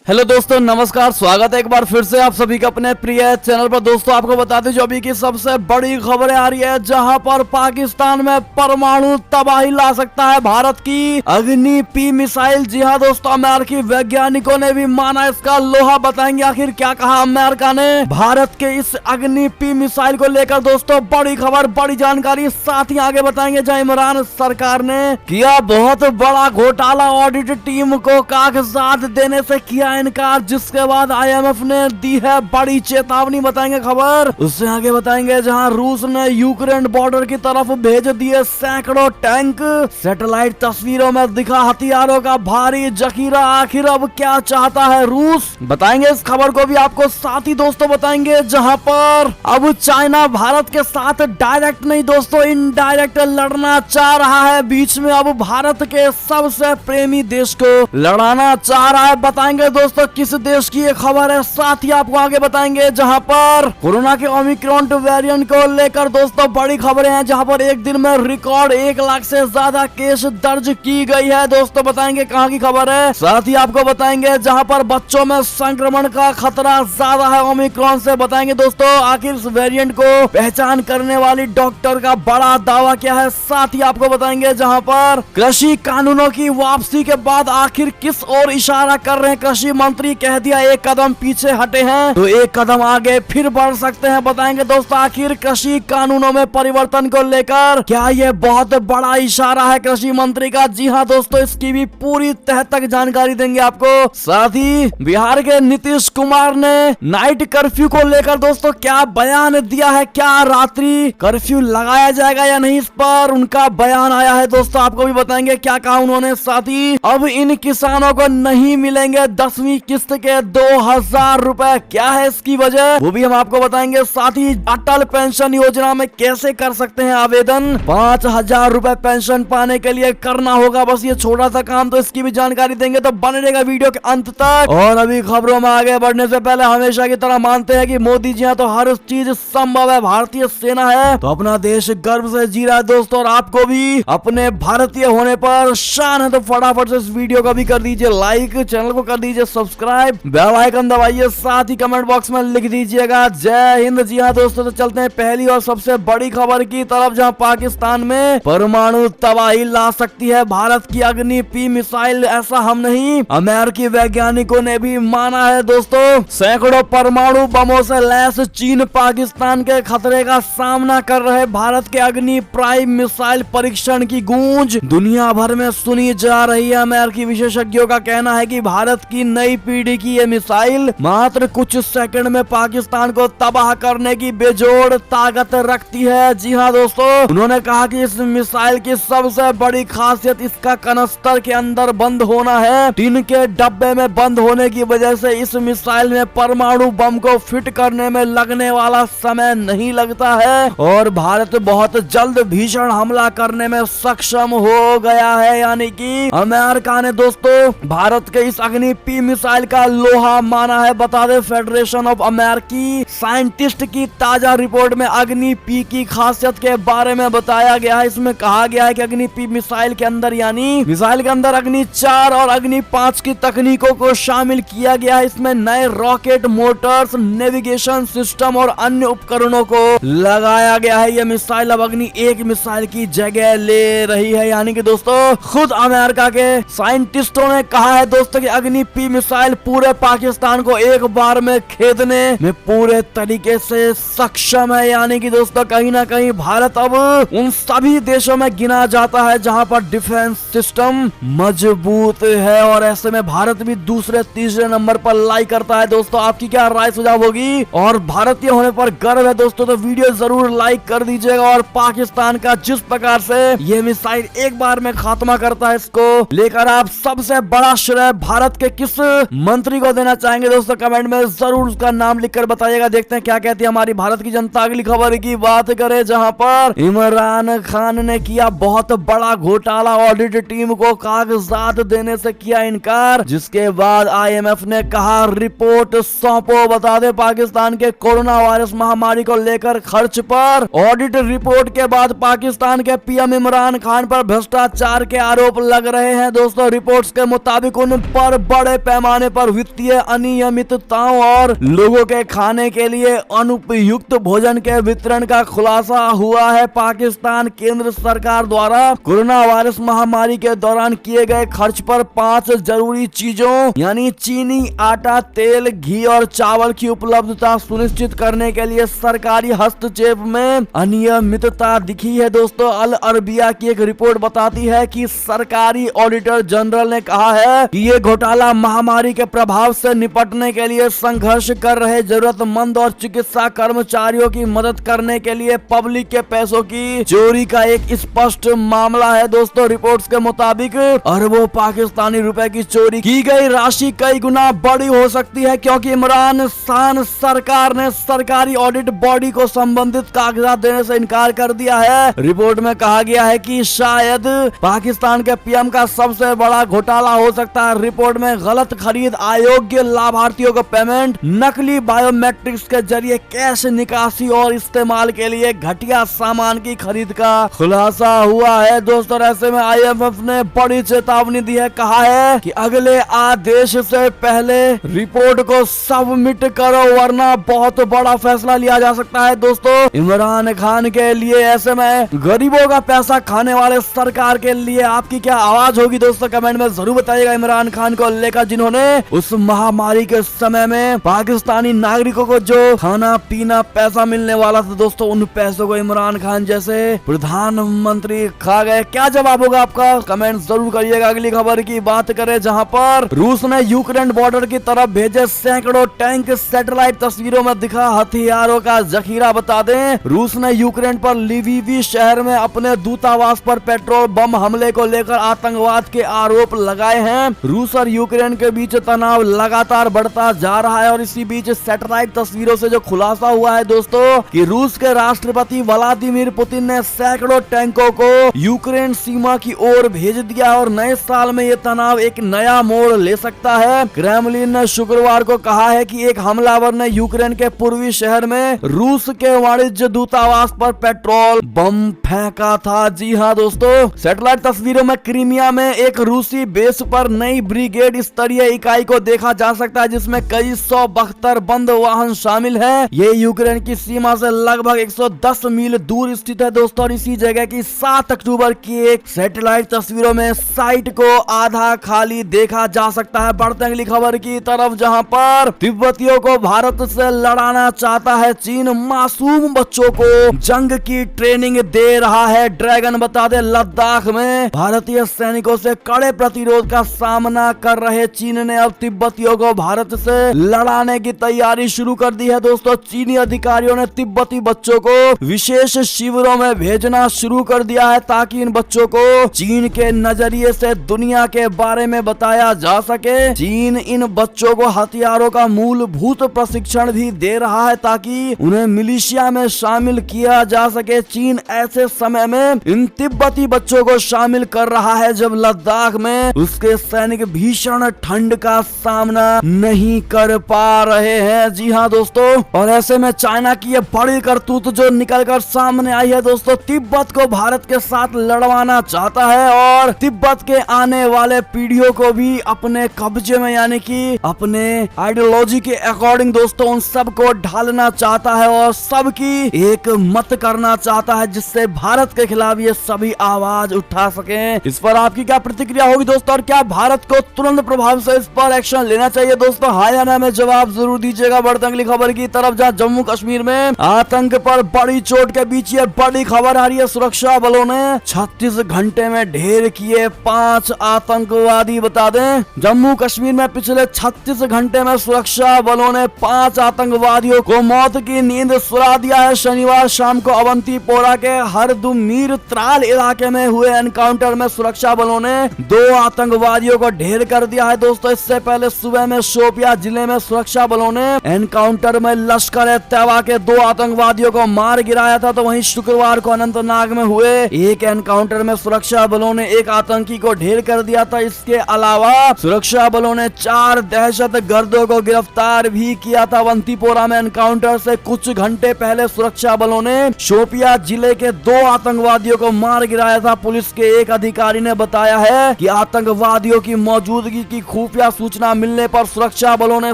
Hello दोस्तों, नमस्कार। स्वागत है एक बार फिर से आप सभी का अपने प्रिय चैनल पर। दोस्तों आपको बता दें जो अभी की सबसे बड़ी खबरें आ रही है, जहां पर पाकिस्तान में परमाणु तबाही ला सकता है भारत की अग्नि पी मिसाइल। जी हां दोस्तों, अमेरिकी वैज्ञानिकों ने भी माना इसका लोहा। बताएंगे आखिर क्या कहा अमेरिका ने भारत के इस अग्नि पी मिसाइल को लेकर। दोस्तों बड़ी खबर, बड़ी जानकारी, साथ ही आगे बताएंगे जहां इमरान सरकार ने किया बहुत बड़ा घोटाला, ऑडिट टीम को कागजात देने से किया इनकार, जिसके बाद आईएमएफ ने दी है बड़ी चेतावनी। बताएंगे खबर, उससे आगे बताएंगे जहां रूस ने यूक्रेन बॉर्डर की तरफ भेज दिए सैकड़ों टैंक। सैटेलाइट तस्वीरों में दिखा हथियारों का भारी जखीरा। आखिर अब क्या चाहता है रूस, बताएंगे इस खबर को भी आपको। साथ ही दोस्तों बताएंगे जहां पर अब चाइना भारत के साथ डायरेक्ट नहीं दोस्तों इनडायरेक्ट लड़ना चाह रहा है। बीच में अब भारत के सबसे प्रेमी देश को लड़ाना चाह रहा है। बताएंगे दोस्तों किस देश की ये खबर है। साथ ही आपको आगे बताएंगे जहां पर कोरोना के ओमिक्रॉन वेरिएंट को लेकर दोस्तों बड़ी खबरें हैं, जहां पर एक दिन में रिकॉर्ड 1 लाख से ज्यादा केस दर्ज की गई है। दोस्तों बताएंगे कहां की खबर है। साथ ही आपको बताएंगे जहां पर बच्चों में संक्रमण का खतरा ज्यादा है ओमिक्रॉन से। बताएंगे दोस्तों आखिर इस वेरिएंट को पहचान करने वाली डॉक्टर का बड़ा दावा क्या है। साथ ही आपको बताएंगे जहां पर कृषि कानूनों की वापसी के बाद आखिर किस ओर इशारा कर रहे हैं कृषि मंत्री। कह दिया एक कदम पीछे हटे हैं तो एक कदम आगे फिर बढ़ सकते हैं। बताएंगे दोस्तों आखिर कृषि कानूनों में परिवर्तन को लेकर क्या ये बहुत बड़ा इशारा है कृषि मंत्री का। जी हाँ दोस्तों, इसकी भी पूरी तह तक जानकारी देंगे आपको। साथ ही बिहार के नीतीश कुमार ने नाइट कर्फ्यू को लेकर दोस्तों क्या बयान दिया है, क्या रात्रि कर्फ्यू लगाया जाएगा या नहीं, इस पर उनका बयान आया है। दोस्तों आपको भी बताएंगे क्या कहा उन्होंने। साथ ही अब इन किसानों को नहीं मिलेंगे 10वीं किस्त के 2000 रुपए, क्या है इसकी वजह वो भी हम आपको बताएंगे। साथ ही अटल पेंशन योजना में कैसे कर सकते हैं आवेदन, 5000 रुपए पेंशन पाने के लिए करना होगा बस ये छोटा सा काम, तो इसकी भी जानकारी देंगे, तो बने रहेगा वीडियो के अंत तक। और अभी खबरों में आगे बढ़ने से पहले हमेशा की तरह मानते हैं कि मोदी जी तो हर चीज संभव है, भारतीय सेना है तो अपना देश गर्व से जी रहा है दोस्तों, और आपको भी अपने भारतीय होने पर शान है। तो फटाफट से इस वीडियो को भी कर दीजिए लाइक, चैनल को कर दीजिए सब्सक्राइब, बेल आइकन दबाइए, साथ ही कमेंट बॉक्स में लिख दीजिएगा जय हिंद। जी हाँ दोस्तों, तो चलते हैं पहली और सबसे बड़ी खबर की तरफ, जहां पाकिस्तान में परमाणु तबाही ला सकती है भारत की अग्नि पी मिसाइल। ऐसा हम नहीं, अमेरिकी वैज्ञानिकों ने भी माना है दोस्तों। सैकड़ों परमाणु बमों से लैस चीन पाकिस्तान के खतरे का सामना कर रहे भारत के अग्नि प्राइम मिसाइल परीक्षण की गूंज दुनिया भर में सुनी जा रही है। अमेरिकी विशेषज्ञों का कहना है कि भारत की नई पीढ़ी की ये मिसाइल मात्र कुछ सेकंड में पाकिस्तान को तबाह करने की बेजोड़ ताकत रखती है। जी हाँ दोस्तों, उन्होंने कहा कि इस मिसाइल की सबसे बड़ी खासियत इसका कनस्तर के अंदर बंद होना है। टिन के डब्बे में बंद होने की वजह से इस मिसाइल में परमाणु बम को फिट करने में लगने वाला समय नहीं लगता है और भारत बहुत जल्द भीषण हमला करने में सक्षम हो गया है। यानी कि अमेरिका ने दोस्तों भारत के इस अग्नि पी मिसाइल का लोहा माना है। बता दें फेडरेशन ऑफ अमेरिकी साइंटिस्ट की ताजा रिपोर्ट में अग्नि पी की खासियत के बारे में बताया गया है। इसमें कहा गया है कि अग्नि पी मिसाइल के अंदर यानी मिसाइल के अंदर अग्नि 4 और अग्नि 5 की तकनीकों को शामिल किया गया है। इसमें नए रॉकेट, मोटर्स, नेविगेशन सिस्टम और अन्य उपकरणों को लगाया गया है। यह मिसाइल अब अग्नि 1 मिसाइल की जगह ले रही है। यानी कि दोस्तों खुद अमेरिका के साइंटिस्टों ने कहा है दोस्तों कि अग्नि पी मिसाइल पूरे पाकिस्तान को एक बार में खेदने में पूरे तरीके से सक्षम है। यानी कि दोस्तों कहीं ना कहीं भारत अब उन सभी देशों में गिना जाता है जहां पर डिफेंस सिस्टम मजबूत है, और ऐसे में भारत भी दूसरे तीसरे नंबर पर लाई करता है। दोस्तों आपकी क्या राय सुझाव होगी, और भारतीय होने पर गर्व है दोस्तों तो वीडियो जरूर लाइक कर दीजिएगा। और पाकिस्तान का जिस प्रकार से ये मिसाइल एक बार में खात्मा करता है, इसको लेकर आप सबसे बड़ा श्रेय भारत के किस मंत्री को देना चाहेंगे दोस्तों, कमेंट में जरूर उसका नाम लिखकर बताइएगा। देखते हैं क्या कहती है हमारी भारत की जनता। अगली खबर की बात करें जहां पर इमरान खान ने किया बहुत बड़ा घोटाला, ऑडिट टीम को कागजात देने से किया इनकार, जिसके बाद आईएमएफ ने कहा रिपोर्ट सौंपो। बता दें पाकिस्तान के कोरोना वायरस महामारी को लेकर खर्च पर ऑडिट रिपोर्ट के बाद पाकिस्तान के पीएम इमरान खान पर भ्रष्टाचार के आरोप लग रहे हैं। दोस्तों रिपोर्ट्स के मुताबिक उन पर बड़े पैमाने पर वित्तीय अनियमितताओं और लोगों के खाने के लिए अनुपयुक्त भोजन के वितरण का खुलासा हुआ है। पाकिस्तान केंद्र सरकार द्वारा कोरोना वायरस महामारी के दौरान किए गए खर्च पर 5 जरूरी चीजों यानी चीनी, आटा, तेल, घी और चावल की उपलब्धता सुनिश्चित करने के लिए सरकारी हस्तक्षेप में अनियमितता दिखी है। दोस्तों, अल अरबिया की एक रिपोर्ट बताती है कि सरकारी ऑडिटर जनरल ने कहा है कि ये घोटाला महामारी के प्रभाव से निपटने के लिए संघर्ष कर रहे जरूरतमंद और चिकित्सा कर्मचारियों की मदद करने के लिए पब्लिक के पैसों की चोरी का एक स्पष्ट मामला है। दोस्तों, रिपोर्ट्स के मुताबिक अरबों पाकिस्तानी रुपए की चोरी की गई राशि कई गुना बड़ी हो सकती है, क्योंकि इमरान खान सरकार ने सरकारी ऑडिट बॉडी को संबंधित कागजात देने से इनकार कर दिया है। रिपोर्ट में कहा गया है कि शायद पाकिस्तान के पीएम का सबसे बड़ा घोटाला हो सकता है। रिपोर्ट में गलत खरीद, अयोग्य लाभार्थियों को पेमेंट, नकली बायोमेट्रिक्स के जरिए कैश निकासी और इस्तेमाल के लिए घटिया सामान की खरीद का खुलासा हुआ है। दोस्तों, ऐसे में IMF ने बड़ी चेतावनी दी है, कहा है कि अगले आदेश से पहले रिपोर्ट को सबमिट करो वरना बहुत बड़ा फैसला लिया जा सकता है। दोस्तों, इमरान खान के लिए ऐसे में गरीबों का पैसा खाने वाले सरकार के लिए आपकी क्या आवाज होगी? दोस्तों, कमेंट में जरूर बताइएगा। इमरान खान को लेकर जिन्होंने उस महामारी के समय में पाकिस्तानी नागरिकों को जो खाना पीना पैसा मिलने वाला था, दोस्तों उन पैसों को इमरान खान जैसे प्रधानमंत्री खा गए। क्या जवाब होगा आपका? कमेंट जरूर करिएगा। अगली खबर की बात करें, जहां पर रूस ने यूक्रेन बॉर्डर की तरफ भेजे सैकड़ों टैंक। सैटेलाइट तस्वीरों में दिखा हथियारों का जखीरा। बता दें, रूस ने यूक्रेन पर लिविव शहर में अपने दूतावास पर पेट्रोल बम हमले को लेकर आतंकवाद के आरोप लगाए हैं। रूस और यूक्रेन के बीच तनाव लगातार बढ़ता जा रहा है और इसी बीच सैटेलाइट तस्वीरों से जो खुलासा हुआ है दोस्तों कि रूस के राष्ट्रपति व्लादिमीर पुतिन ने सैकड़ों टैंकों को यूक्रेन सीमा की ओर भेज दिया और नए साल में ये तनाव एक नया मोड़ ले सकता है। क्रेमलिन ने शुक्रवार को कहा है कि एक हमलावर ने यूक्रेन के पूर्वी शहर में रूस के वाणिज्य दूतावास पर पेट्रोल बम फेंका था। जी हाँ दोस्तों, सैटेलाइट तस्वीरों में क्रीमिया में एक रूसी बेस पर नई ब्रिगेड स्तरीय इकाई को देखा जा सकता है, जिसमें कई 100 बख्तर बंद वाहन शामिल है। ये यूक्रेन की सीमा से लगभग 110 मील दूर स्थित है दोस्तों। और इसी जगह की 7 अक्टूबर की एक सैटेलाइट तस्वीरों में साइट को आधा खाली देखा जा सकता है। बढ़ते अगली खबर की तरफ, जहां पर तिब्बतियों को भारत से लड़ाना चाहता है चीन। मासूम बच्चों को जंग की ट्रेनिंग दे रहा है ड्रैगन। बता दे, लद्दाख में भारतीय सैनिकों से कड़े प्रतिरोध का सामना कर रहे चीन ने अब तिब्बतियों को भारत से लड़ाने की तैयारी शुरू कर दी है। दोस्तों, चीनी अधिकारियों ने तिब्बती बच्चों को विशेष शिविरों में भेजना शुरू कर दिया है ताकि इन बच्चों को चीन के नजरिए से दुनिया के बारे में बताया जा सके। चीन इन बच्चों को हथियारों का मूलभूत प्रशिक्षण भी दे रहा है ताकि उन्हें मिलिशिया में शामिल किया जा सके। चीन ऐसे समय में इन तिब्बती बच्चों को शामिल कर रहा है जब लद्दाख में उसके सैनिक भीषण ठंड का सामना नहीं कर पा रहे हैं। जी हाँ दोस्तों, और ऐसे में चाइना की ये बड़ी करतूत जो निकलकर सामने आई है दोस्तों, तिब्बत को भारत के साथ लड़वाना चाहता है और तिब्बत के आने वाले पीढ़ियों को भी अपने कब्जे में यानी कि अपने आइडियोलॉजी के अकॉर्डिंग दोस्तों उन सबको ढालना चाहता है और सबकी एक मत करना चाहता है, जिससे भारत के खिलाफ ये सभी आवाज उठा सके। इस पर आपकी क्या प्रतिक्रिया होगी दोस्तों, और क्या भारत को तुरंत प्रभाव से इस पर एक्शन लेना चाहिए? दोस्तों, हां या ना में जवाब जरूर दीजिएगा। बढ़ते अगली खबर की तरफ, जहां जम्मू कश्मीर में आतंक पर बड़ी चोट के बीच ये बड़ी खबर आ रही है। सुरक्षा बलों ने 36 घंटे में ढेर किए 5 आतंकवादी। बता दें, जम्मू कश्मीर में पिछले 36 घंटे में सुरक्षा बलों ने 5 आतंकवादियों को मौत की नींद सुला दिया है। शनिवार शाम को अवंतीपोरा के हरदुमीर त्राल इलाके में हुए एनकाउंटर में सुरक्षा बलों ने 2 आतंकवादियों को ढेर कर दिया है। दोस्तों, इससे पहले सुबह में शोपिया जिले में सुरक्षा बलों ने एनकाउंटर में लश्कर ए तैयबा के 2 आतंकवादियों को मार गिराया था। तो वहीं शुक्रवार को अनंतनाग में हुए एक एनकाउंटर में सुरक्षा बलों ने एक आतंकी को ढेर कर दिया था। इसके अलावा सुरक्षा बलों ने 4 दहशतगर्दों को गिरफ्तार भी किया था। अवंतीपोरा में एनकाउंटर से कुछ घंटे पहले सुरक्षा बलों ने शोपिया जिले के 2 आतंकवादियों को मार गिराया था। पुलिस के एक अधिकारी ने बताया है कि आतंकवादियों की मौजूदगी की खुफिया सूचना मिलने पर सुरक्षा बलों ने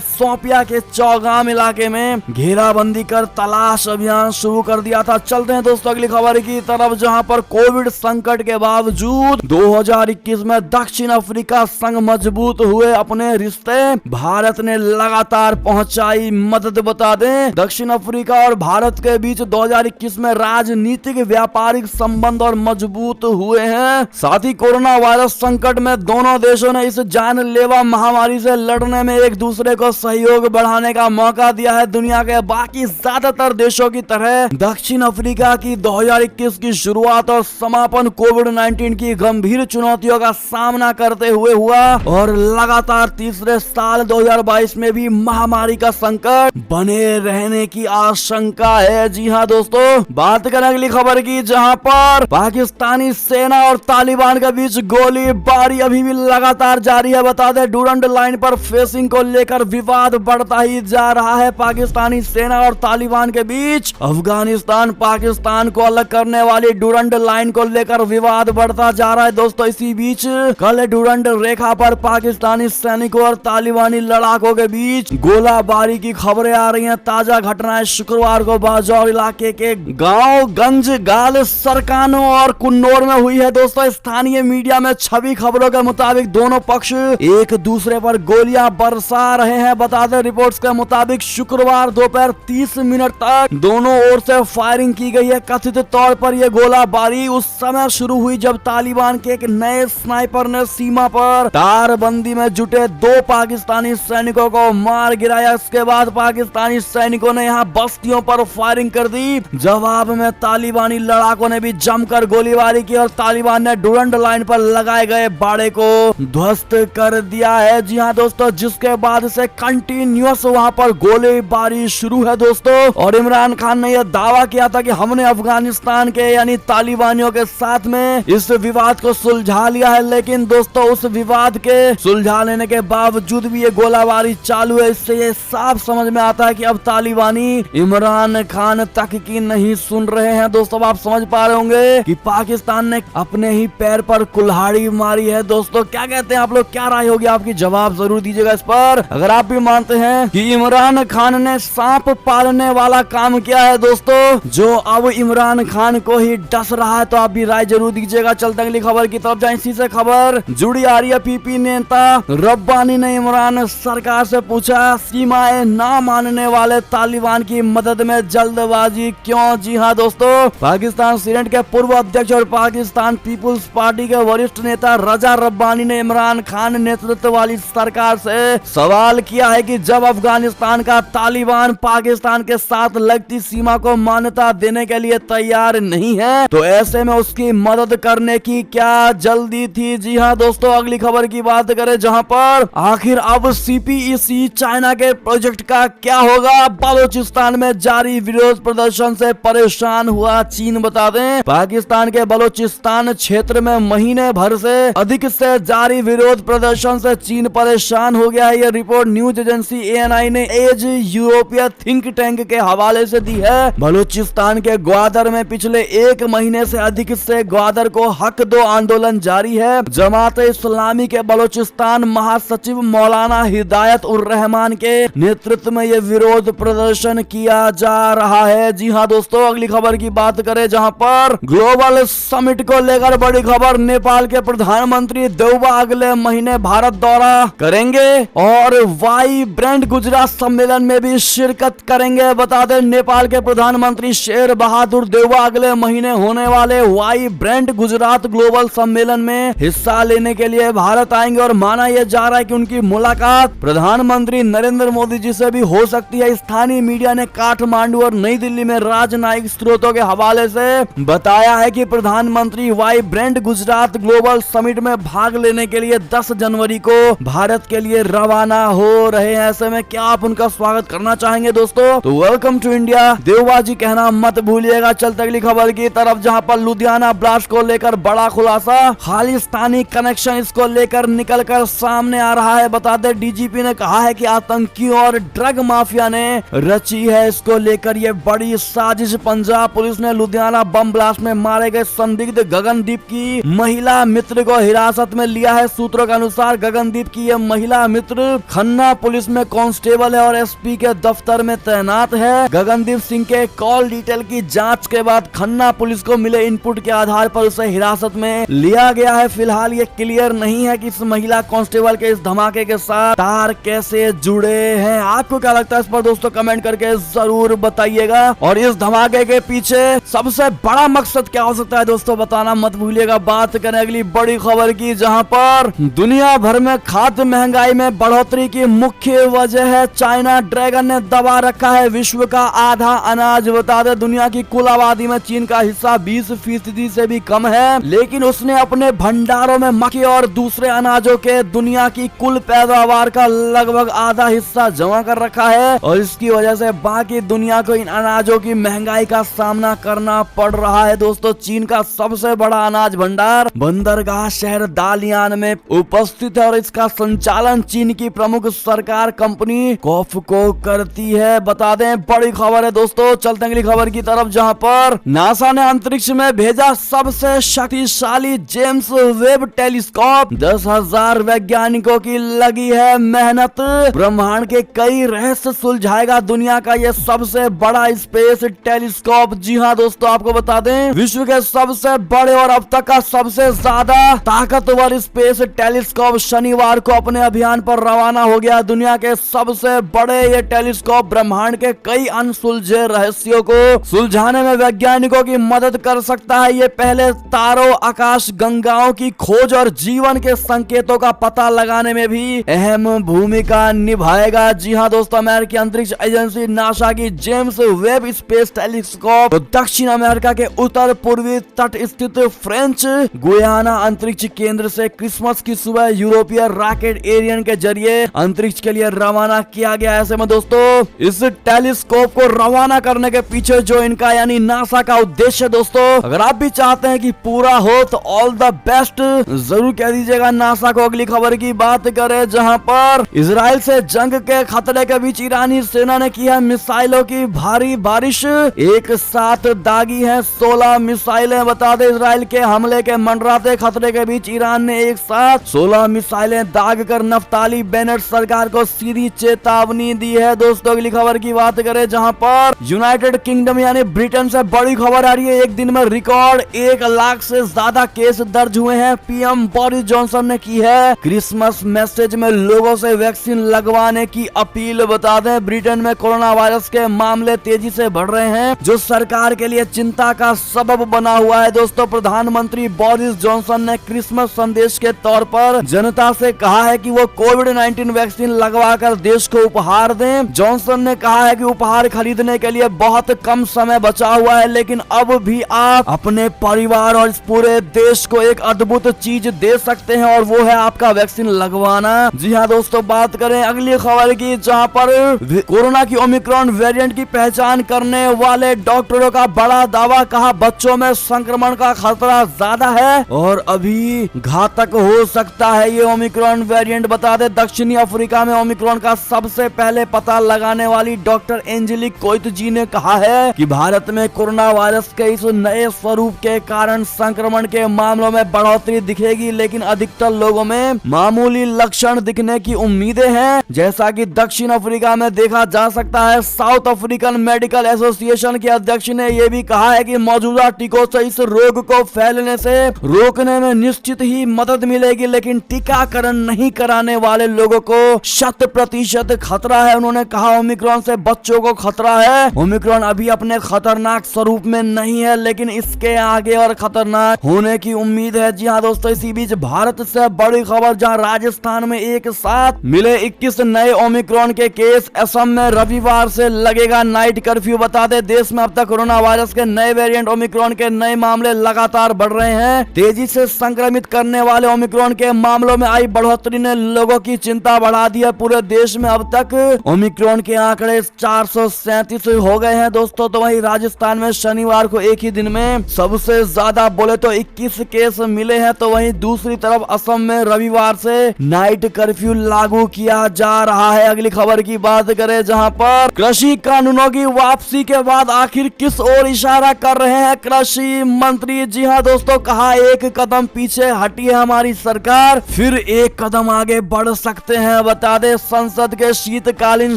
सोपिया के चौगाम इलाके में घेराबंदी कर तलाश अभियान शुरू कर दिया था। चलते हैं दोस्तों अगली खबर की तरफ, जहां पर कोविड संकट के बावजूद 2021 में दक्षिण अफ्रीका संग मजबूत हुए अपने रिश्ते, भारत ने लगातार पहुंचाई मदद। बता दें दक्षिण अफ्रीका और भारत के बीच 2021 में राजनीतिक व्यापारिक संबंध और मजबूत हुए हैं। साथ ही कोरोना वायरस संकट में दोनों देशों ने इस जानलेवा महामारी से लड़ने में एक दूसरे को सहयोग बढ़ाने का मौका दिया है। दुनिया के बाकी ज्यादातर देशों की तरह दक्षिण अफ्रीका की 2021 की शुरुआत और समापन कोविड-19 की गंभीर चुनौतियों का सामना करते हुए हुआ और लगातार तीसरे साल 2022 में भी महामारी का संकट बने रहने की आशंका है। जी हाँ दोस्तों, बात करें अगली खबर की, जहां पर पाकिस्तानी सेना और तालिबान के बीच गोलीबारी अभी भी लगातार जारी है। बता दें डूरंड लाइन पर फेंसिंग को लेकर विवाद बढ़ता ही जा रहा है। पाकिस्तानी सेना और तालिबान के बीच अफगानिस्तान पाकिस्तान को अलग करने वाली डूरंड लाइन को लेकर विवाद बढ़ता जा रहा है। दोस्तों इसी बीच कल डूरंड रेखा पर पाकिस्तानी सैनिकों और तालिबानी लड़ाकों के बीच गोलाबारी की खबरें आ रही हैं। ताजा घटनाएं शुक्रवार को बाजौर इलाके के गांव गंज गाल सरकानो और कुन्नौर में हुई है। दोस्तों स्थानीय मीडिया में छवि खबरों के मुताबिक दोनों पक्ष एक दूसरे पर गोलियां बरसा रहे हैं। बता दें रिपोर्ट्स के मुताबिक शुक्रवार दोपहर 30 मिनट तक दोनों ओर से फायरिंग की गई है। कथित तौर पर यह गोलाबारी उस समय शुरू हुई जब तालिबान के एक नए स्नाइपर ने सीमा पर तारबंदी में जुटे 2 पाकिस्तानी सैनिकों को मार गिराया। इसके बाद पाकिस्तानी सैनिकों ने यहां बस्तियों पर फायरिंग कर दी। जवाब में तालिबानी लड़ाकों ने भी जमकर गोलीबारी की और तालिबान ने डूरंड लाइन पर लगाए गए बाड़े को ध्वस्त कर दिया है। जी हाँ दोस्तों, जिसके बाद से कंटिन्यूअस वहां पर गोलीबारी शुरू है दोस्तों। और इमरान खान ने यह दावा किया था कि हमने अफगानिस्तान के यानी तालिबानियों के साथ में इस विवाद को सुलझा लिया है, लेकिन दोस्तों उस विवाद के सुलझा लेने के बावजूद भी ये गोलाबारी चालू है। इससे ये साफ समझ में आता है कि अब तालिबानी इमरान खान तक की नहीं सुन रहे हैं। दोस्तों आप समझ पा रहे होंगे कि पाकिस्तान ने अपने ही पैर पर कुल्हाड़ी मारी है। दोस्तों क्या कहते हैं आप लोग, क्या राय होगी आपकी, जवाब जरूर दीजिएगा इस पर। अगर आप भी मानते हैं कि इमरान खान ने सांप पालने वाला काम किया है दोस्तों, जो अब इमरान खान को ही डस रहा है, तो आप भी राय जरूर दीजिएगा। चलते अगली खबर की तरफ जाएं। इसी से खबर जुड़ी आ रही है। पीपी नेता रब्बानी ने इमरान सरकार से पूछा, सीमाएं ना मानने वाले तालिबान की मदद में जल्दबाजी क्यों? जी हाँ दोस्तों, पाकिस्तान सीनेट के पूर्व अध्यक्ष और पाकिस्तान पीपुल्स पार्टी के वरिष्ठ नेता रजा रब्बानी ने इमरान खान नेतृत्व वाली सरकार से सवाल किया है कि जब अफगानिस्तान का तालिबान पाकिस्तान के साथ लगती सीमा को मान्यता देने के लिए तैयार नहीं है, तो ऐसे में उसकी मदद करने की क्या जल्दी थी? जी हाँ दोस्तों, अगली खबर की बात करें, जहां पर आखिर अब CPEC चाइना के प्रोजेक्ट का क्या होगा? बलोचिस्तान में जारी विरोध प्रदर्शन से परेशान हुआ चीन। बता दें पाकिस्तान के बलोचिस्तान क्षेत्र में महीने भर से अधिक से जारी विरोध प्रदर्शन से चीन परेशान हो गया है। यह रिपोर्ट न्यूज एजेंसी ANI ने एज यूरोपीय थिंक टैंक के हवाले से दी है। बलूचिस्तान के ग्वादर में पिछले 1 महीने से अधिक से ग्वादर को हक दो आंदोलन जारी है। जमात इस्लामी के बलूचिस्तान महासचिव मौलाना हिदायत उर रहमान के नेतृत्व में यह विरोध प्रदर्शन किया जा रहा है। जी हाँ दोस्तों, अगली खबर की बात करें, जहां पर ग्लोबल समिट को लेकर बड़ी खबर, नेपाल के प्रधानमंत्री देउबा अगले महीने भारत दौरा करेंगे और वाइब्रेंट गुजरात सम्मेलन में भी शिरकत करेंगे। बता दें नेपाल के प्रधानमंत्री शेर बहादुर देउबा अगले महीने होने वाले वाइब्रेंट गुजरात ग्लोबल सम्मेलन में हिस्सा लेने के लिए भारत आएंगे और माना यह जा रहा है कि उनकी मुलाकात प्रधानमंत्री नरेंद्र मोदी जी से भी हो सकती है। स्थानीय मीडिया ने काठमांडू और नई दिल्ली में राजनयिक स्रोतों के हवाले से बताया है कि प्रधानमंत्री वाइब्रेंट गुजरात ग्लोबल समिट में भाग लेने के लिए 10 जनवरी को भारत के लिए रवाना हो रहे हैं। ऐसे में क्या आप उनका स्वागत करना चाहेंगे दोस्तों? तो वेलकम टू इंडिया देउबा जी कहना मत भूलिएगा। चलते अगली खबर की तरफ, जहां पर लुधियाना ब्लास्ट को लेकर बड़ा खुलासा, खालिस्तानी कनेक्शन इसको लेकर निकलकर सामने आ रहा है। बता दें डीजीपी ने कहा है कि आतंकियों और ड्रग माफिया ने रची है इसको लेकर ये बड़ी साजिश। पंजाब पुलिस ने लुधियाना बम ब्लास्ट में मारे गए संदिग्ध गगनदीप की महिला मित्र को हिरासत में लिया है। सूत्रों के अनुसार गगनदीप की ये महिला मित्र खन्ना पुलिस में कांस्टेबल है और एसपी के दफ्तर में तैनात है। गगनदीप सिंह के कॉल डिटेल की जांच के बाद खन्ना पुलिस को मिले इनपुट के आधार पर उसे हिरासत में लिया गया है। फिलहाल ये क्लियर नहीं है कि इस महिला कांस्टेबल के इस धमाके के साथ तार कैसे जुड़े हैं। आपको क्या लगता है इस पर दोस्तों कमेंट करके जरूर बताइएगा। और इस धमाके के पीछे सबसे बड़ा मकसद क्या हो सकता है दोस्तों बताना मत भूलिएगा। बात करें अगली बड़ी खबर की, जहां पर दुनिया भर में खाद्य महंगाई में बढ़ोतरी की मुख्य वजह है चाइना ड्रैगन ने दबा रखा है विश्व का आधा अनाज। बता दें दुनिया की कुल आबादी में चीन का हिस्सा 20% से भी कम है, लेकिन उसने अपने भंडारों में मक्के और दूसरे अनाजों के दुनिया की कुल पैदावार का लगभग आधा हिस्सा जमा कर रखा है और इसकी वजह से बाकी दुनिया को इन अनाजों की महंगाई का सामना करना पड़ रहा है। दोस्तों चीन का सबसे बड़ा अनाज भंडार बंदरगाह शहर दालियान में उपस्थित है और इसका संचालन चीन की प्रमुख सरकार कंपनी कॉफको करती है। बता दें बड़ी खबर है दोस्तों। चलते अगली खबर की तरफ, जहां पर नासा ने अंतरिक्ष में भेजा सबसे शक्तिशाली जेम्स वेब टेलीस्कोप। 10,000 वैज्ञानिकों की लगी है मेहनत। ब्रह्मांड के कई रहस्य सुलझाएगा दुनिया का ये सबसे बड़ा स्पेस टेलीस्कोप। जी हाँ दोस्तों आपको बता दें विश्व के सबसे बड़े और अब तक का सबसे ज्यादा ताकतवर स्पेस टेलीस्कोप शनिवार को अपने अभियान पर रवाना हो गया। दुनिया के सबसे बड़े ये टेलीस्कोप ब्रह्मांड के कई अनसुलझे रहस्यों को सुलझाने में वैज्ञानिकों की मदद कर सकता है। ये पहले तारों, आकाश गंगाओं की खोज और जीवन के संकेतों का पता लगाने में भी अहम भूमिका निभाएगा। जी हाँ दोस्तों अमेरिकी अंतरिक्ष एजेंसी नासा की जेम्स वेब स्पेस टेलीस्कोप दक्षिण अमेरिका के उत्तर पूर्वी तट स्थित फ्रेंच गुयाना अंतरिक्ष केंद्र से क्रिसमस की सुबह यूरोपीय रॉकेट एरियन के जरिए अंतरिक्ष के लिए रवाना किया गया। ऐसे में दोस्तों इस टेलीस्कोप को रवाना करने के पीछे जो इनका यानी नासा का उद्देश्य दोस्तों, अगर आप भी चाहते हैं कि पूरा हो तो ऑल द बेस्ट जरूर कह दीजिएगा नासा को। अगली खबर की बात करें, जहां पर इजराइल से जंग के खतरे के बीच ईरानी सेना ने की है मिसाइलों की भारी बारिश। एक साथ दागी है 16 मिसाइलें। बता दें इजराइल के हमले के मंडराते खतरे के बीच ईरान ने एक साथ 16 मिसाइलें दाग कर नफ्ताली बेनेट सरकार को सीधी चेतावनी दी है। दोस्तों अगली खबर की बात करें, जहां पर यूनाइटेड किंगडम यानी ब्रिटेन से बड़ी खबर आ रही है। एक दिन में रिकॉर्ड 1 लाख से ज्यादा केस दर्ज हुए हैं। पीएम बोरिस जॉनसन ने की है क्रिसमस मैसेज में लोगों से वैक्सीन लगवाने की अपील। बता दें ब्रिटेन में कोरोना वायरस के मामले तेजी से बढ़ रहे हैं जो सरकार के लिए चिंता का सबब बना हुआ है। दोस्तों प्रधानमंत्री बोरिस जॉनसन ने क्रिसमस संदेश के तौर पर जनता से कहा है कि वो कोविड-19 वैक्सीन लगवाकर देश को उपहार दें। जॉनसन ने कहा है कि उपहार खरीदने के लिए बहुत कम समय बचा हुआ है, लेकिन अब भी आप अपने परिवार और इस पूरे देश को एक अद्भुत चीज दे सकते हैं और वो है आपका वैक्सीन लगवाना। जी हाँ दोस्तों बात करें अगली खबर की, जहां पर कोरोना की ओमिक्रॉन वेरिएंट की पहचान करने वाले डॉक्टरों का बड़ा दावा। कहा बच्चों में संक्रमण का खतरा ज्यादा है और अभी घातक हो सकता है ये ओमिक्रॉन वेरिएंट। बता दे दक्षिणी अफ्रीका में ओमिक्रॉन का सबसे पहले पता लगाने वाली डॉक्टर एंजेलिक कोइट जी ने कहा है कि भारत में कोरोना वायरस के इस नए स्वरूप के कारण संक्रमण के मामलों में बढ़ोतरी दिखेगी, लेकिन अधिकतर लोगों में मामूली लक्षण दिखने की उम्मीदें हैं, जैसा कि दक्षिण अफ्रीका में देखा जा सकता है। साउथ अफ्रीकन मेडिकल एसोसिएशन के अध्यक्ष ने यह भी कहा है कि मौजूदा टीकों से इस रोग को फैलने से रोकने में निश्चित ही मदद मिलेगी, लेकिन टीकाकरण नहीं कराने वाले लोगों को 100% खतरा है। उन्होंने कहा ओमिक्रॉन से बच्चों को खतरा है। ओमिक्रॉन अभी अपने खतरनाक स्वरूप में नहीं है, लेकिन इसके आगे और खतरनाक होने की उम्मीद है। जी हाँ दोस्तों इसी बीच भारत से बड़ी खबर, जहां राजस्थान में एक साथ मिले 21 नए ओमिक्रॉन के केस। असम में रविवार से लगेगा नाइट कर्फ्यू। बता दें देश में अब तक कोरोना वायरस के नए वेरिएंट ओमिक्रॉन के नए मामले लगातार बढ़ रहे हैं। तेजी से संक्रमित करने वाले ओमिक्रॉन के मामलों में आई बढ़ोतरी ने लोगों की चिंता बढ़ा दी है। पूरे देश में अब तक ओमिक्रॉन के आंकड़े 437 हो गए हैं दोस्तों। तो वहीं राजस्थान में शनिवार को एक ही दिन में सबसे ज्यादा बोले तो 21 केस मिले हैं। तो वहीं दूसरी तरफ असम में रविवार से नाइट कर्फ्यू लागू किया जा रहा है। अगली खबर की बात करें, जहां पर कृषि कानूनों की वापसी के बाद आखिर किस ओर इशारा कर रहे हैं कृषि मंत्री। जी हाँ दोस्तों कहा एक कदम पीछे हटी है हमारी सरकार, फिर एक कदम आगे बढ़ सकते हैं। बता दें संसद के शीतकालीन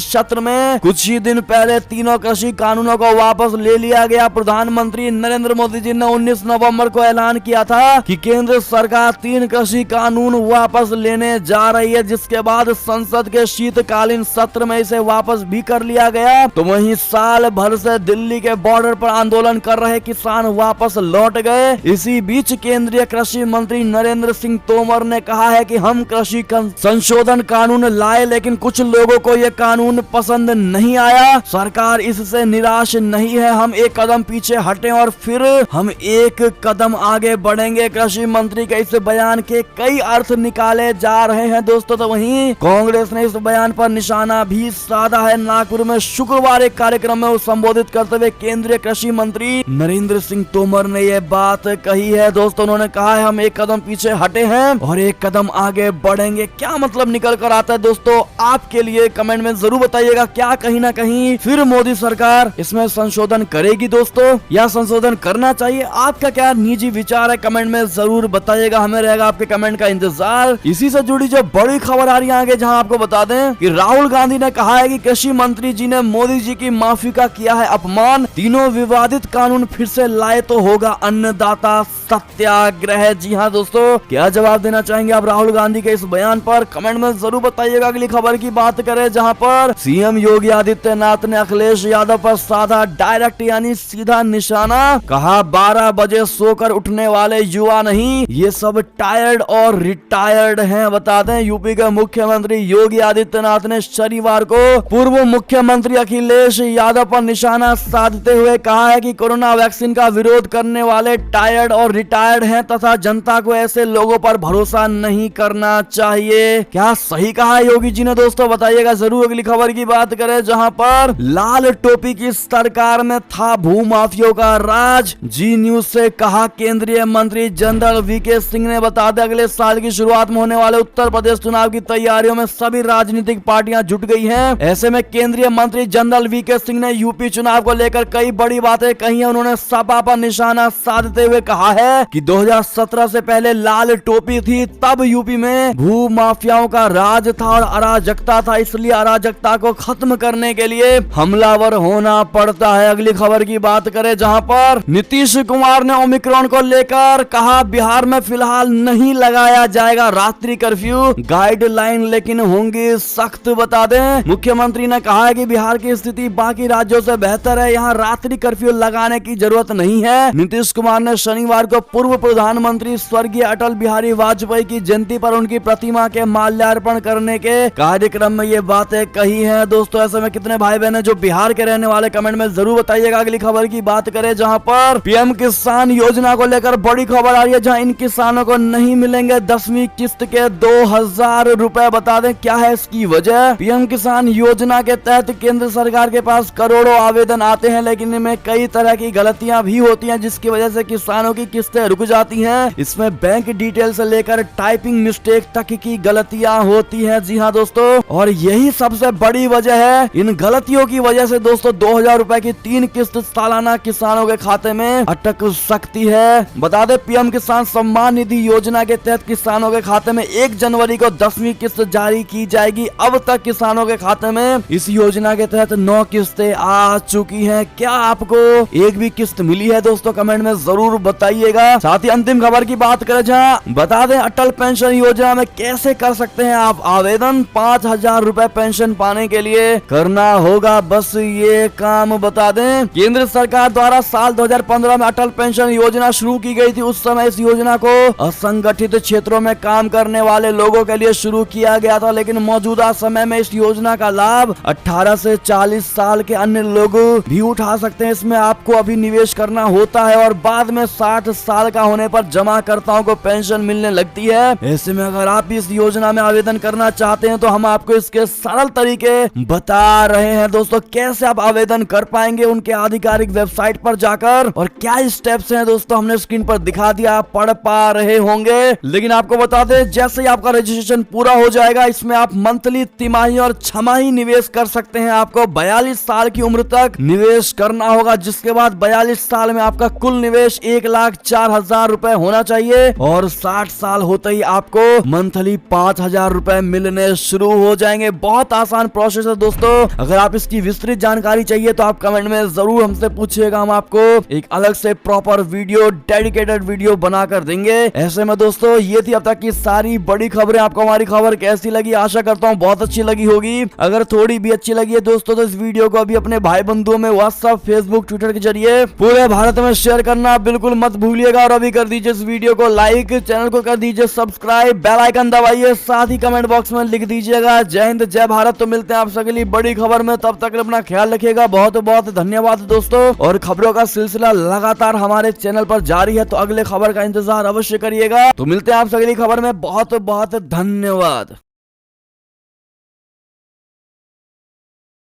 सत्र में कुछ ही दिन पहले तीनों कृषि कानूनों को वापस ले लिया गया। प्रधानमंत्री नरेंद्र मोदी जी ने 19 नवंबर को ऐलान किया था कि केंद्र सरकार 3 कृषि कानून वापस लेने जा रही है, जिसके बाद संसद के शीतकालीन सत्र में इसे वापस भी कर लिया गया। तो वहीं साल भर से दिल्ली के बॉर्डर पर आंदोलन कर रहे किसान वापस लौट गए। इसी बीच केंद्रीय कृषि मंत्री नरेंद्र सिंह तोमर ने कहा है कि हम कृषि संशोधन कानून लाए, लेकिन कुछ लोगों को यह कानून पसंद नहीं आया। सरकार इससे निराश नहीं है, हम एक कदम पीछे हटे और फिर हम एक कदम आगे बढ़ेंगे। कृषि मंत्री के इस बयान के कई अर्थ निकाले जा रहे हैं दोस्तों। तो वहीं कांग्रेस ने इस बयान पर निशाना भी साधा है। नागपुर में शुक्रवार एक कार्यक्रम में संबोधित करते हुए केंद्रीय कृषि मंत्री नरेंद्र सिंह तोमर ने यह बात कही है दोस्तों। उन्होंने कहा है हम एक कदम पीछे हटे हैं और एक कदम आगे बढ़ेंगे। क्या मतलब निकल कर आता है दोस्तों, आपके लिए कमेंट में जरूर बताइएगा। क्या कहीं ना कहीं फिर मोदी सरकार इसमें संशोधन करेगी दोस्तों, या संशोधन करना चाहिए? आपका क्या निजी विचार है कमेंट में जरूर बताइएगा। हमें रहेगा आपके कमेंट का इंतजार। इसी से जुड़ी जो बड़ी खबर आ रही है आगे, जहां आपको बता दें कि राहुल गांधी ने कहा है कि कृषि मंत्री जी ने मोदी जी की माफी का किया है अपमान। तीनों विवादित कानून फिर से लाए तो होगा अन्नदाता सत्याग्रह। जी हाँ दोस्तों, क्या जवाब देना चाहेंगे आप राहुल गांधी के इस बयान पर? कमेंट में जरूर बताइएगा। अगली खबर की बात करें, जहां पर सीएम योगी आदित्यनाथ ने अखिलेश यादव पर साधा डायरेक्ट यानी सीधा निशाना। कहा 12 बजे सोकर उठने वाले युवा नहीं, ये सब टायर्ड और रिटायर्ड हैं। बता दें यूपी के मुख्यमंत्री योगी आदित्यनाथ ने शनिवार को पूर्व मुख्यमंत्री अखिलेश यादव पर निशाना साधते हुए कहा है कि कोरोना वैक्सीन का विरोध करने वाले टायर्ड और रिटायर्ड हैं तथा जनता को ऐसे लोगों पर भरोसा नहीं करना चाहिए। क्या सही कहा योगी जी ने दोस्तों? बताइएगा जरूर। अगली खबर की बात करें, जहां पर लाल टोपी की सरकार में था भूमाफियों का राज। जी न्यूज से कहा केंद्रीय मंत्री जनरल वीके सिंह ने। बता दें अगले साल की शुरुआत में होने वाले उत्तर प्रदेश चुनाव की तैयारियों में सभी राजनीतिक पार्टियां जुट गई हैं। ऐसे में केंद्रीय मंत्री जनरल वीके सिंह ने यूपी चुनाव को लेकर कई बड़ी बातें कही हैं। उन्होंने सपा पर निशाना साधते हुए कहा है कि 2017 से पहले लाल टोपी थी, तब यूपी में भू माफियाओं का राज था और अराजकता था, इसलिए अराजकता को खत्म करने के लिए हमलावर होना पड़ता है। अगली खबर की बात करें, जहां पर नीतीश कुमार ने ओमिक्रॉन को लेकर कहा बिहार में फिलहाल नहीं लगाया जाएगा रात्रि कर्फ्यू, गाइडलाइन लेकिन होंगी सख्त। बता दें मुख्यमंत्री ने कहा है कि बिहार की स्थिति बाकी राज्यों से बेहतर है, यहाँ रात्रि कर्फ्यू लगाने की जरूरत नहीं है। नीतीश कुमार ने शनिवार को पूर्व प्रधानमंत्री स्वर्गीय अटल बिहारी वाजपेयी की जयंती पर उनकी प्रतिमा के माल्यार्पण करने के कार्यक्रम में ये बातें कही हैं दोस्तों। ऐसे में कितने भाई बहन जो बिहार के रहने वाले कमेंट में जरूर बताइएगा। अगली खबर की बात करें, जहां पर पीएम किसान योजना को लेकर बड़ी खबर आ रही है, जहां इन किसानों को नहीं मिलेंगे 10वीं किस्त के 2000 रुपए। बता दें क्या है इसकी वजह? पीएम किसान योजना के तहत केंद्र सरकार के पास करोड़ों आवेदन आते हैं, लेकिन इनमें कई तरह की गलतियां भी होती हैं, जिसकी वजह से किसानों की किस्तें रुक जाती हैं। इसमें बैंक डिटेल से लेकर टाइपिंग मिस्टेक तक की गलतियां होती हैं। जी हाँ दोस्तों, और यही सबसे बड़ी वजह है। इन गलतियों की वजह से दोस्तों 2000 रुपए की 3 किस्त सालाना किसानों के खाते में अटक सकती है। बता दें पीएम किसान सम्मान निधि योजना के तहत किसानों के खाते में 1 जनवरी को 10वीं किस्त जारी की जाएगी। अब तक किसानों के खाते में इस योजना के तहत 9 किस्तें आ चुकी हैं। क्या आपको एक भी किस्त मिली है दोस्तों? कमेंट में जरूर बताइएगा। साथ ही अंतिम खबर की बात करें, जहां बता दें अटल पेंशन योजना में कैसे कर सकते हैं आप आवेदन। 5000 रुपए पेंशन पाने के लिए करना होगा बस ये काम। बता दें केंद्र सरकार द्वारा साल 2015 में अटल पेंशन योजना शुरू की गई थी। उस समय इस योजना को असंगठित क्षेत्रों में काम करने वाले लोगों के लिए शुरू किया गया था, लेकिन मौजूदा समय में इस योजना का लाभ 18 से 40 साल के अन्य लोग भी उठा सकते हैं। इसमें आपको अभी निवेश करना होता है और बाद में 60 साल का होने पर जमाकर्ताओं को पेंशन मिलने लगती है। ऐसे में अगर आप इस योजना में आवेदन करना चाहते हैं तो हम आपको इसके सरल तरीके बता रहे हैं दोस्तों। कैसे आप आवेदन कर पाएंगे उनके आधिकारिक वेबसाइट पर जाकर, और क्या स्टेप्स हैं दोस्तों हमने स्क्रीन पर दिखा दिया, आप पढ़ पा रहे होंगे। लेकिन आपको बता दें जैसे ही आपका रजिस्ट्रेशन पूरा हो जाएगा, इसमें आप मंथली, तिमाही और छमाही निवेश कर सकते हैं। आपको 42 साल की उम्र तक निवेश करना होगा, जिसके बाद 42 साल में आपका कुल निवेश 1,04,000 रुपए होना चाहिए और 60 साल होते ही आपको आपको मंथली 5,000 रुपए मिलने शुरू हो जाएंगे। बहुत आसान प्रोसेस है दोस्तों। अगर आप इसकी विस्तृत जानकारी चाहिए तो आप कमेंट में जरूर हमसे पूछिएगा, हम आपको एक अलग से प्रॉपर वीडियो, डेडिकेटेड वीडियो बनाकर देंगे। ऐसे में दोस्तों ये थी अब तक की सारी बड़ी खबरें। आपको हमारी खबर कैसी लगी? आशा करता हूँ बहुत अच्छी लगी होगी। अगर थोड़ी भी अच्छी लगी है दोस्तों तो इस वीडियो को अभी अपने भाई बंधुओं में व्हाट्सएप, फेसबुक, ट्विटर के जरिए पूरे भारत में शेयर करना बिल्कुल मत भूलिएगा। और अभी कर दीजिए इस वीडियो को लाइक, चैनल को कर दीजिए सब्सक्राइब, बेल आइकन दबाइए, साथ ही कमेंट बॉक्स में लिख दीजिएगा जय हिंद, जय भारत। तो मिलते हैं आप अगली बड़ी खबर में, तब तक अपना ख्याल रखिएगा। बहुत बहुत धन्यवाद दोस्तों। और खबरों का सिलसिला लगातार हमारे चैनल पर जारी है, तो अगले खबर का इंतजार अवश्य करिएगा। तो मिलते हैं आप अगली खबर में। बहुत बहुत धन्यवाद।